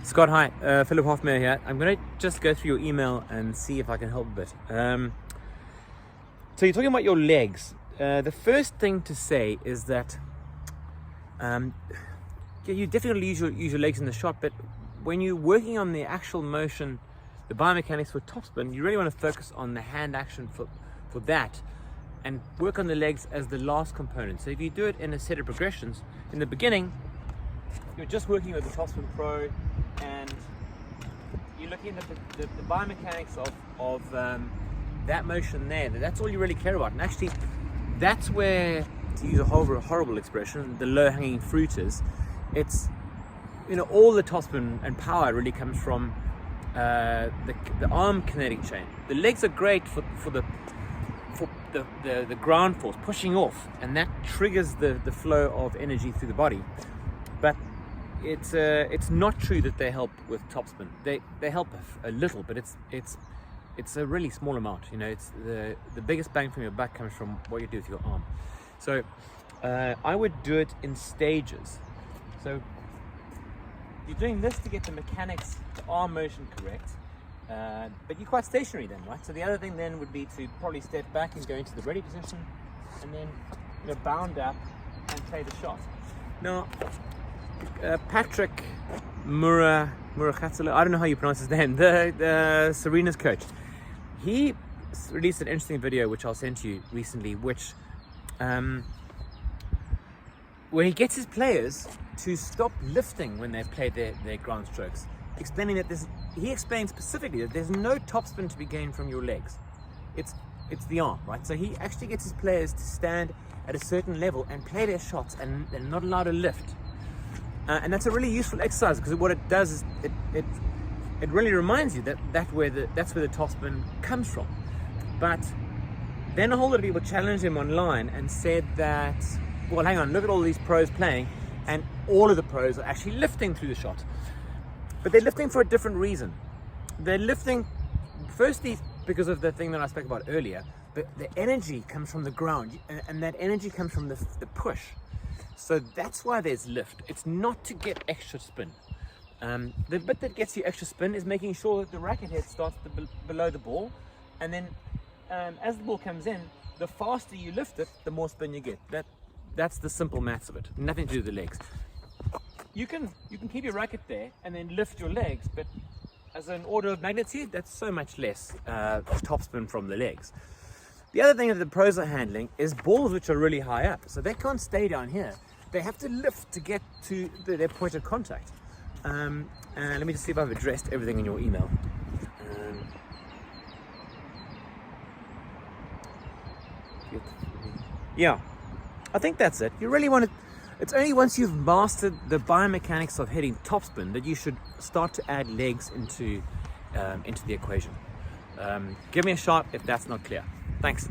Scott, hi. Philip Hoffmeyer here. I'm going to just go through your email and see if I can help a bit. So you're talking about your legs. The first thing to say is that you definitely use your legs in the shot, but when you're working on the actual motion, the biomechanics for topspin, you really want to focus on the hand action for that and work on the legs as the last component. So if you do it in a set of progressions, in the beginning, you're just working with the TopspinPro and you're looking at the biomechanics of that motion there. That's all you really care about. And actually, that's where, to use a horrible expression, the low-hanging fruit is. It's, all the topspin and power really comes from the arm kinetic chain. The legs are great for the ground force pushing off, and that triggers the flow of energy through the body. But it's not true that they help with topspin. They help a little, but it's a really small amount. It's the biggest bang from your buck comes from what you do with your arm. So I would do it in stages. So you're doing this to get the mechanics, the arm motion correct, but you're quite stationary then, right? So the other thing then would be to probably step back and go into the ready position, and then bound up and play the shot. Now, Patrick Murakatula, I don't know how you pronounce his name, the Serena's coach, he released an interesting video which I'll send to you recently, which where he gets his players to stop lifting when they play their ground strokes, explaining that he explains specifically that there's no topspin to be gained from your legs. It's the arm, right? So he actually gets his players to stand at a certain level and play their shots, and they're not allowed to lift. And that's a really useful exercise, because what it does is it really reminds you that's where the topspin comes from. But then a whole lot of people challenged him online and said that, well, hang on, look at all these pros playing, and all of the pros are actually lifting through the shot. But they're lifting for a different reason. They're lifting, firstly, because of the thing that I spoke about earlier, but the energy comes from the ground, and that energy comes from the push. So that's why there's lift. It's not to get extra spin. The bit that gets you extra spin is making sure that the racket head starts below the ball, and then as the ball comes in, the faster you lift it, the more spin you get. That's the simple maths of it. Nothing to do with the legs. You can keep your racket there and then lift your legs, but as an order of magnitude, that's so much less topspin from the legs. The other thing that the pros are handling is balls which are really high up, so they can't stay down here. They have to lift to get to their point of contact. Let me just see if I've addressed everything in your email. Yeah, I think that's it. You really want to. It's only once you've mastered the biomechanics of hitting topspin that you should start to add legs into the equation. Give me a shot if that's not clear. Thanks.